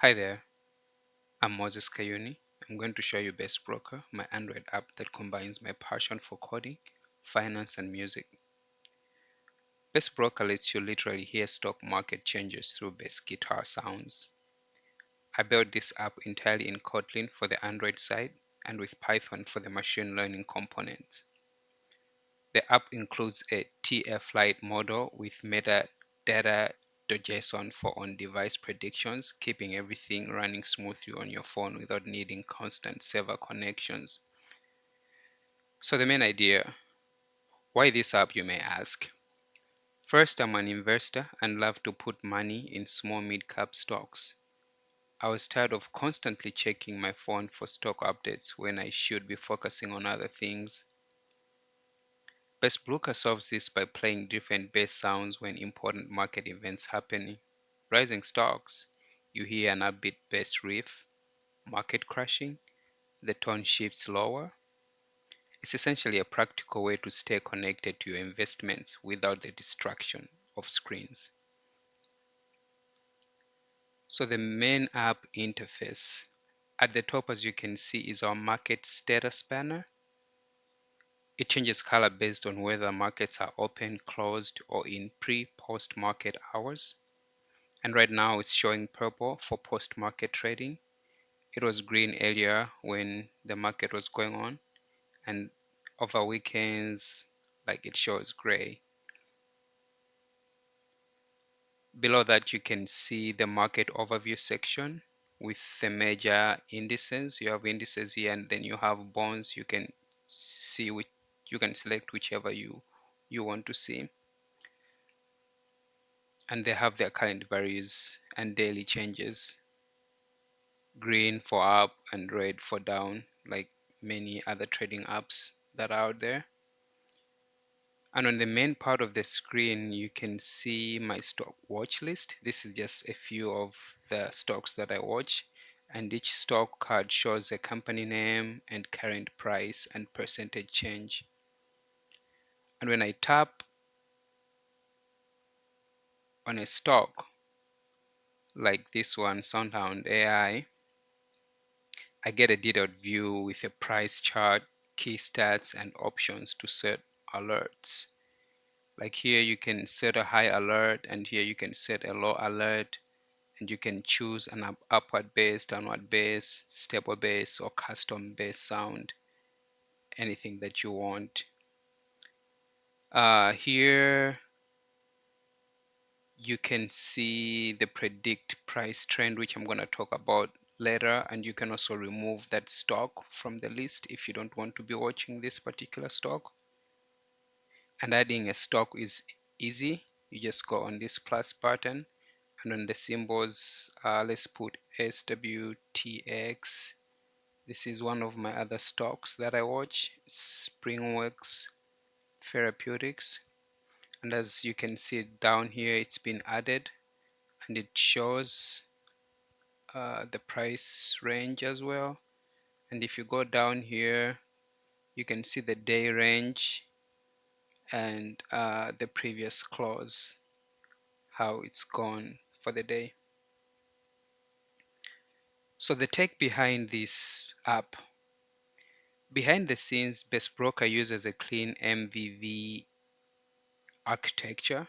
Hi there, I'm Moses Kayuni. I'm going to show you Best Broker, my Android app that combines my passion for coding, finance, and music. Best Broker lets you literally hear stock market changes through bass guitar sounds. I built this app entirely in Kotlin for the Android side and with Python for the machine learning component. The app includes a TF-Lite model with metadata.json for on-device predictions, keeping everything running smoothly on your phone without needing constant server connections. So the main idea, why this app, you may ask? First, I'm an investor and love to put money in small mid-cap stocks. I was tired of constantly checking my phone for stock updates when I should be focusing on other things. Best Broker solves this by playing different bass sounds when important market events happen. Rising stocks, you hear an upbeat bass riff. Market crashing, the tone shifts lower. It's essentially a practical way to stay connected to your investments without the distraction of screens. So the main app interface. At the top, as you can see, is our market status banner. It changes color based on whether markets are open, closed, or in pre-post market hours. And right now it's showing purple for post-market trading. It was green earlier when the market was going on, and over weekends, like, it shows gray. Below that, you can see the market overview section with the major indices. You have indices here, and then you have bonds. You can see which you can select whichever you want to see. And they have their current values and daily changes. Green for up and red for down, like many other trading apps that are out there. And on the main part of the screen, you can see my stock watch list. This is just a few of the stocks that I watch, and each stock card shows a company name and current price and percentage change. And when I tap on a stock like this one, SoundHound AI, I get a detailed view with a price chart, key stats, and options to set alerts. Like here, you can set a high alert, and here you can set a low alert, and you can choose an upward bass, downward bass, stable bass, or custom bass sound, anything that you want. Here you can see the predict price trend, which I'm going to talk about later, and you can also remove that stock from the list if you don't want to be watching this particular stock. And adding a stock is easy. You just go on this plus button, and on the symbols, let's put SWTX. This is one of my other stocks that I watch, Springworks Therapeutics. And as you can see down here, it's been added, and it shows the price range as well. And if you go down here, you can see the day range and the previous close, how it's gone for the day. So the tech behind this app. Behind the scenes, Best Broker uses a clean MVVM architecture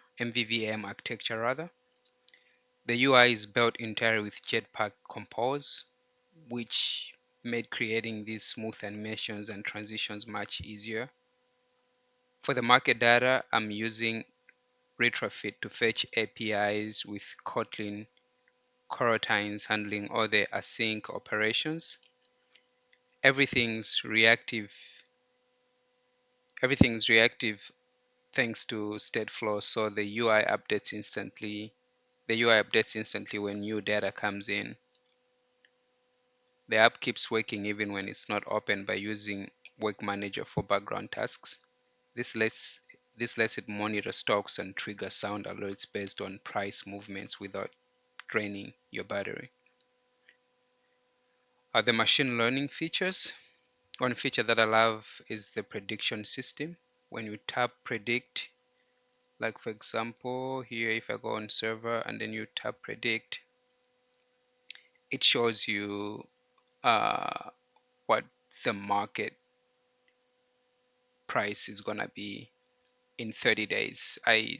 rather. The UI is built entirely with Jetpack Compose, which made creating these smooth animations and transitions much easier. For the market data, I'm using Retrofit to fetch APIs with Kotlin coroutines handling all the async operations. Everything's reactive thanks to Stateflow, so the UI updates instantly. The UI updates instantly when new data comes in. The app keeps working even when it's not open by using Work Manager for background tasks. This lets it monitor stocks and trigger sound alerts based on price movements without draining your battery. The machine learning features. One feature that I love is the prediction system. When you tap predict, like for example, here if I go on server and then you tap predict, it shows you what the market price is gonna be in 30 days. I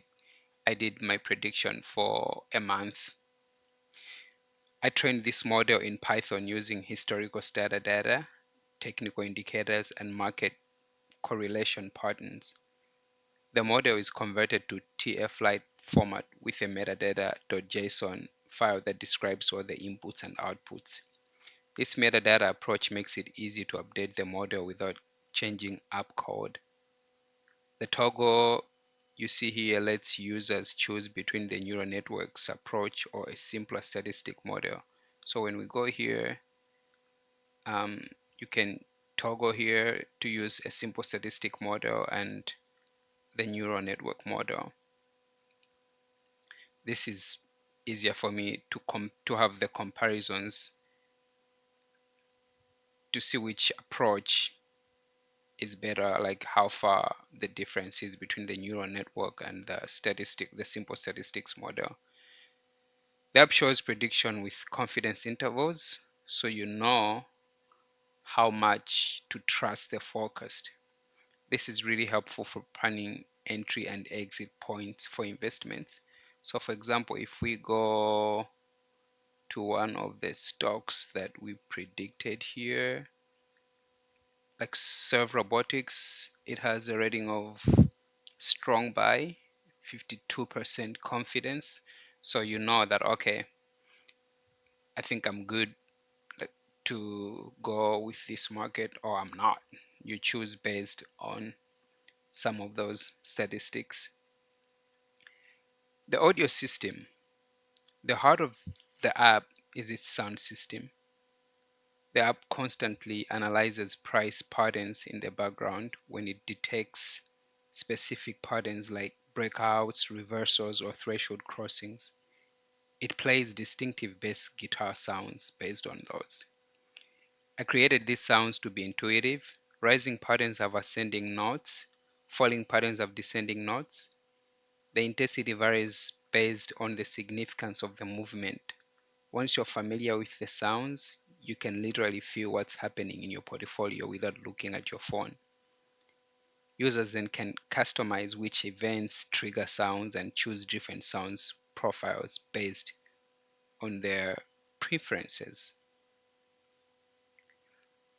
did my prediction for a month. I trained this model in Python using historical stata data, technical indicators, and market correlation patterns. The model is converted to TF-Lite format with a metadata.json file that describes all the inputs and outputs. This metadata approach makes it easy to update the model without changing app code. The toggle you see here lets users choose between the neural networks approach or a simpler statistic model. So when we go here, you can toggle here to use a simple statistic model and the neural network model. This is easier for me to have the comparisons to see which approach is better, like how far the difference is between the neural network and the simple statistics model. The app shows prediction with confidence intervals, so you know how much to trust the forecast. This is really helpful for planning entry and exit points for investments. So for example, if we go to one of the stocks that we predicted here, like Serve Robotics, it has a rating of strong buy, 52% confidence. So you know that, okay, I think I'm good, like, to go with this market, or I'm not. You choose based on some of those statistics. The audio system, the heart of the app is its sound system. The app constantly analyzes price patterns in the background. When it detects specific patterns like breakouts, reversals, or threshold crossings, it plays distinctive bass guitar sounds based on those. I created these sounds to be intuitive. Rising patterns have ascending notes, falling patterns have descending notes. The intensity varies based on the significance of the movement. Once you're familiar with the sounds, you can literally feel what's happening in your portfolio without looking at your phone. Users then can customize which events trigger sounds and choose different sounds profiles based on their preferences.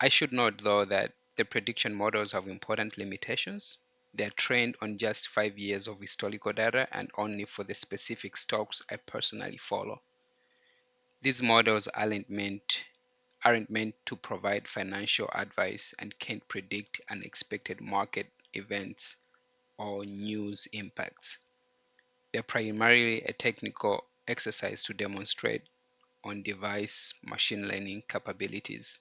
I should note though that the prediction models have important limitations. They are trained on just 5 years of historical data and only for the specific stocks I personally follow. These models aren't meant to provide financial advice and can't predict unexpected market events or news impacts. They're primarily a technical exercise to demonstrate on-device machine learning capabilities.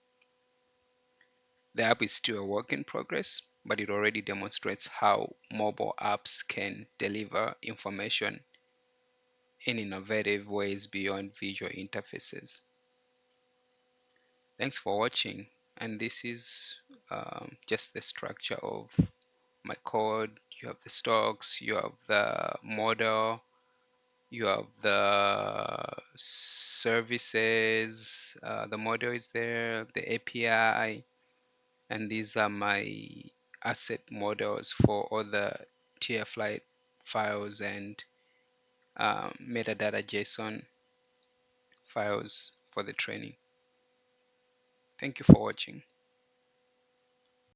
The app is still a work in progress, but it already demonstrates how mobile apps can deliver information in innovative ways beyond visual interfaces. Thanks for watching, and this is just the structure of my code. You have the stocks, you have the model, you have the services, the model is there, the API, and these are my asset models for all the TF-Lite files and metadata JSON files for the training. Thank you for watching.